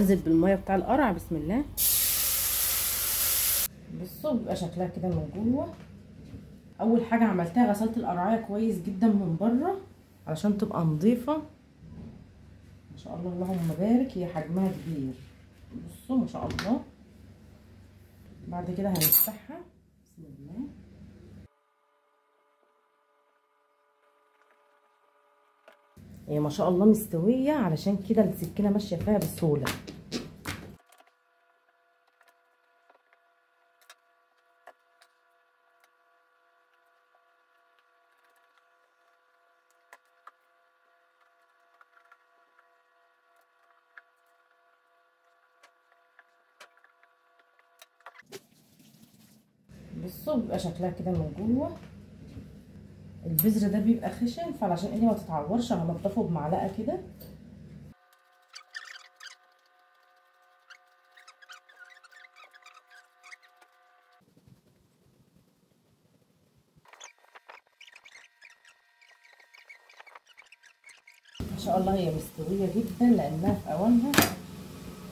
انزل بالميه بتاع القرع. بسم الله. بصوا بيبقى شكلها كده من جوه. اول حاجه عملتها غسلت القرعايه كويس جدا من بره علشان تبقى نظيفه. ما شاء الله اللهم بارك، هي حجمها كبير. بصوا ما شاء الله. بعد كده هنفتحها. بسم الله. هي ما شاء الله مستويه، علشان كده السكينه ماشيه فيها بسهوله. بصوا بيبقى شكلها كده من جوه. البذر ده بيبقى خشن، فعلشان ايدي ما تتعورش هنضفه بمعلقه كده. ما شاء الله هي مستويه جدا لانها في اوانها.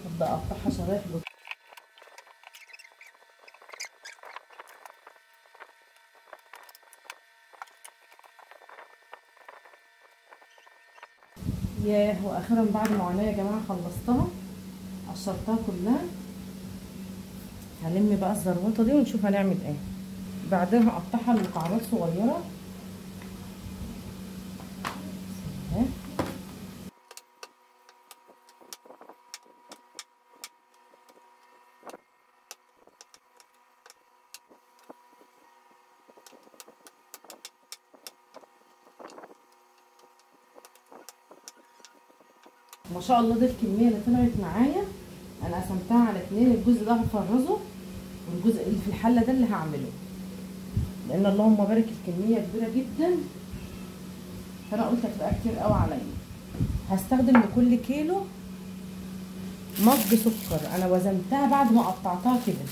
هبدا اقطعها شرايح. ياه، واخيرا بعد معاناه يا جماعه خلصتها، قشرتها كلها. هلم بقى الزروطه دي ونشوف هنعمل ايه. بعدين هقطعها لمكعبات صغيره. ما شاء الله دي الكميه اللي طلعت معايا. انا قسمتها على 2. الجزء ده هفرزه، والجزء اللي في الحله ده اللي هعمله، لان اللهم بارك الكميه كبيره جدا، فانا قلت هتبقى كتير قوي عليا. هستخدم لكل كيلو مج سكر. انا وزنتها بعد ما قطعتها كده،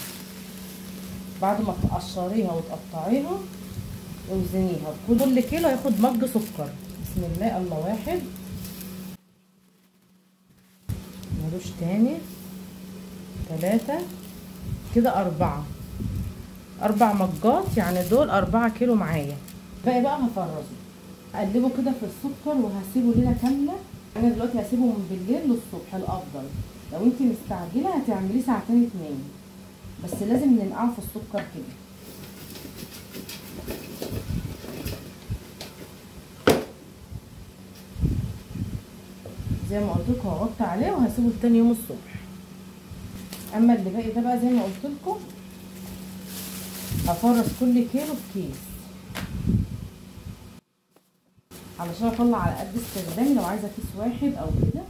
بعد ما تقشريها وتقطعيها وزنيها. كل كيلو هياخد مج سكر. بسم الله. الله. 1 ملوش تاني 3 كده 4 مجات، يعني دول 4 كيلو معايا. باقي بقى هفرزه، اقلبه كده في السكر وهسيبه ليله كامله. انا دلوقتي هسيبه من بالليل للصبح الافضل. لو انت مستعجله هتعمليه 2 ساعات 2، بس لازم ننقعه في السكر كده. زي ما قلت لكم هغطي عليه وهسيبه لتاني يوم الصبح. اما اللي باقي ده بقى زي ما قلت لكم هفرز كل كيلو في كيس، علشان اطلع على قد استخدامي. لو عايزه كيس واحد او كده.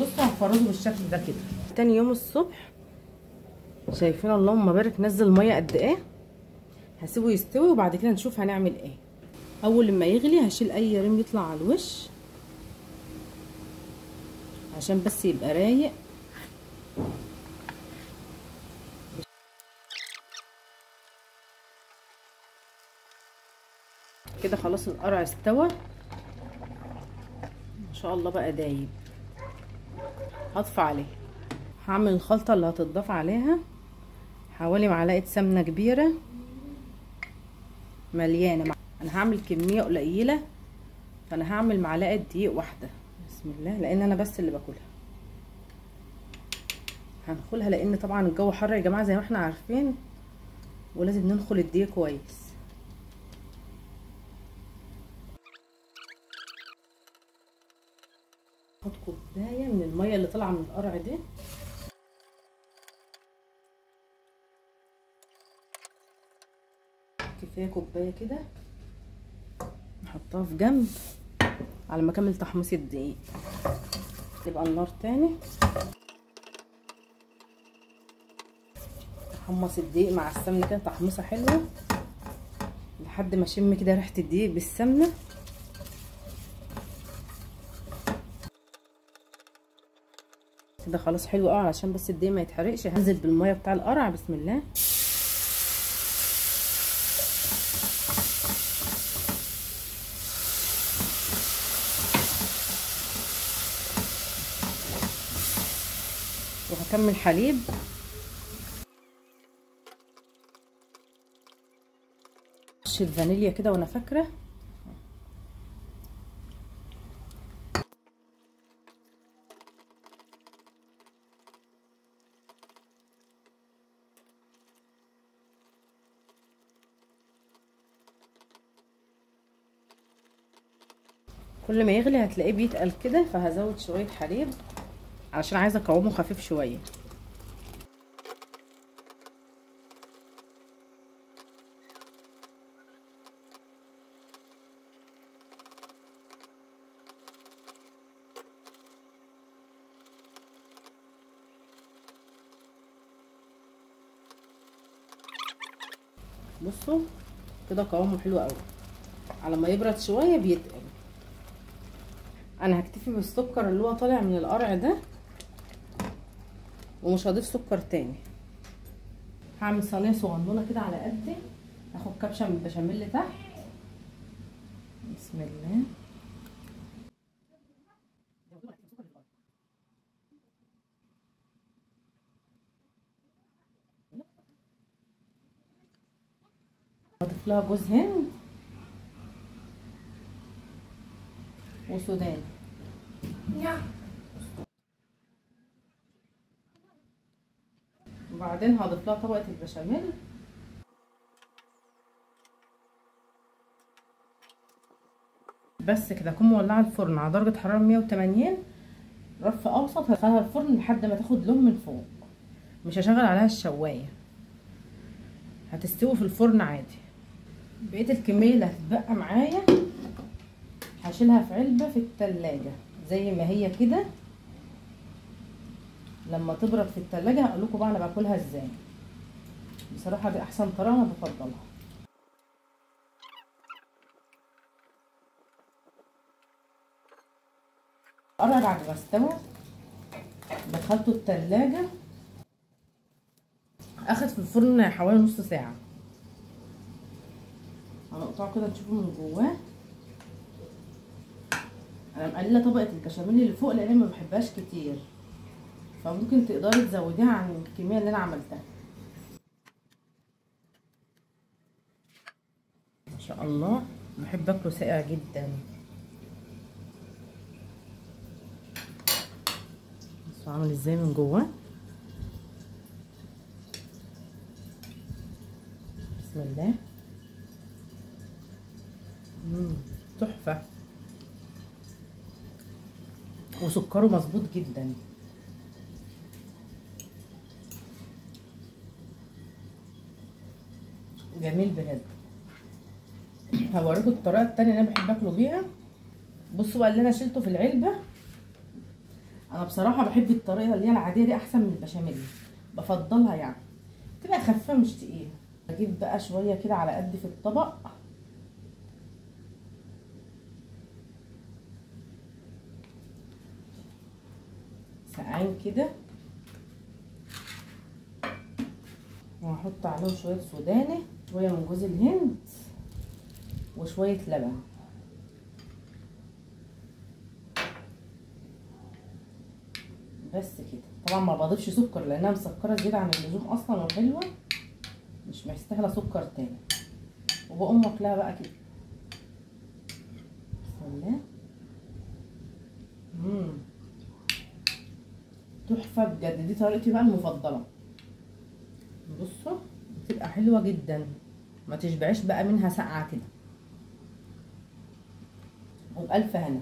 بصوا هنفرزه بالشكل ده كده. تاني يوم الصبح شايفين اللهم بارك نزل ميه قد ايه. هسيبه يستوي وبعد كده نشوف هنعمل ايه. اول ما يغلي هشيل اي ريم يطلع على الوش، عشان بس يبقى رايق. كده خلاص القرع استوى ما شاء الله، بقى دايب. هطفي عليه. هعمل الخلطه اللي هتضاف عليها. حوالي معلقه سمنه كبيره مليانه. انا هعمل كميه قليله، فانا هعمل معلقه دقيق واحده. بسم الله. لان انا بس اللي باكلها. هنخلها لان طبعا الجو حر يا جماعه زي ما احنا عارفين، ولازم ننخل الدقيق كويس. هاخد كوبايه من الميه اللي طالعه من القرع دي. كفايه كوبايه كده. نحطها في جنب على ما اكمل تحميص الدقيق. تبقى النار تاني. احمص الدقيق مع السمنه كده تحميصه حلوه لحد ما اشم كده ريحه الدقيق بالسمنه. كده خلاص حلو قوي، علشان بس الدقيق ما يتحرقش. هنزل بالميه بتاع القرع. بسم الله. هكمل حليب. رشه فانيليا كده وانا فاكره. كل ما يغلي هتلاقيه بيتقل كده، فهزود شويه حليب علشان عايزه اقومه خفيف شويه. بصوا كده قوامه حلو قوي، على ما يبرد شويه بيتقل. انا هكتفي بالسكر اللي هو طالع من القرع ده، ومش هضيف سكر تاني. هعمل صينيه صغنونه كده على قدي، هاخد كبشه من البشاميل تحت. بسم الله. هضيف لها جوز هند وسوداني. وبعدين هضيف لها طبقه البشاميل. بس كده. اكون مولعه الفرن على درجه حراره 180 رف اوسط. هدخلها الفرن لحد ما تاخد لون من فوق، مش هشغل عليها الشوايه، هتستوي في الفرن عادي. بقيه الكميه اللي هتتبقى معايا هشيلها في علبه في التلاجة زي ما هي كده. لما تبرد في التلاجة هقول لكم بقى انا باكلها ازاي. بصراحه دي احسن طريقه انا بفضلها. قرب بعد ما استوى دخلته التلاجة، اخد في الفرن حوالي نص ساعه. هنقطعه كده نشوفه من جواه. انا مقلله طبقه البشاميل اللي فوق لان ما بحبهاش كتير، فممكن تقدري تزوديها عن الكميه اللي انا عملتها. ما شاء الله بحب اكله ساقع جدا. بصوا عامل ازاي من جواه. بسم الله. تحفه، وسكره مظبوط جدا. جميل بجد. هوريكم الطريقه التانية اللي انا بحب اكله بيها. بصوا بقى اللي انا شلته في العلبه. انا بصراحه بحب الطريقه اللي هي العاديه دي احسن من البشاميل، بفضلها يعني، تبقى خفيفه مش تقيله. اجيب بقى شويه كده على قد في الطبق، ساقعين كده، وهحط عليهم شويه سوداني، شويه من جوز الهند، وشويه لبن. بس كده. طبعا ما بضيفش سكر لانها مسكره زياده عن اللزوم اصلا وحلوه، مش مستاهله سكر تاني. وبقوم واكلها بقى كده. بسم الله. تحفه بجد. دي طريقتي بقى المفضله. بصوا بتبقى حلوه جدا، ما تشبعش بقى منها ساقعه كده. وبألف هنا.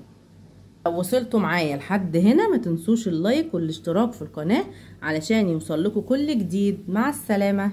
لو وصلتوا معايا لحد هنا ما تنسوش اللايك والاشتراك في القناه علشان يوصل لكم كل جديد. مع السلامه.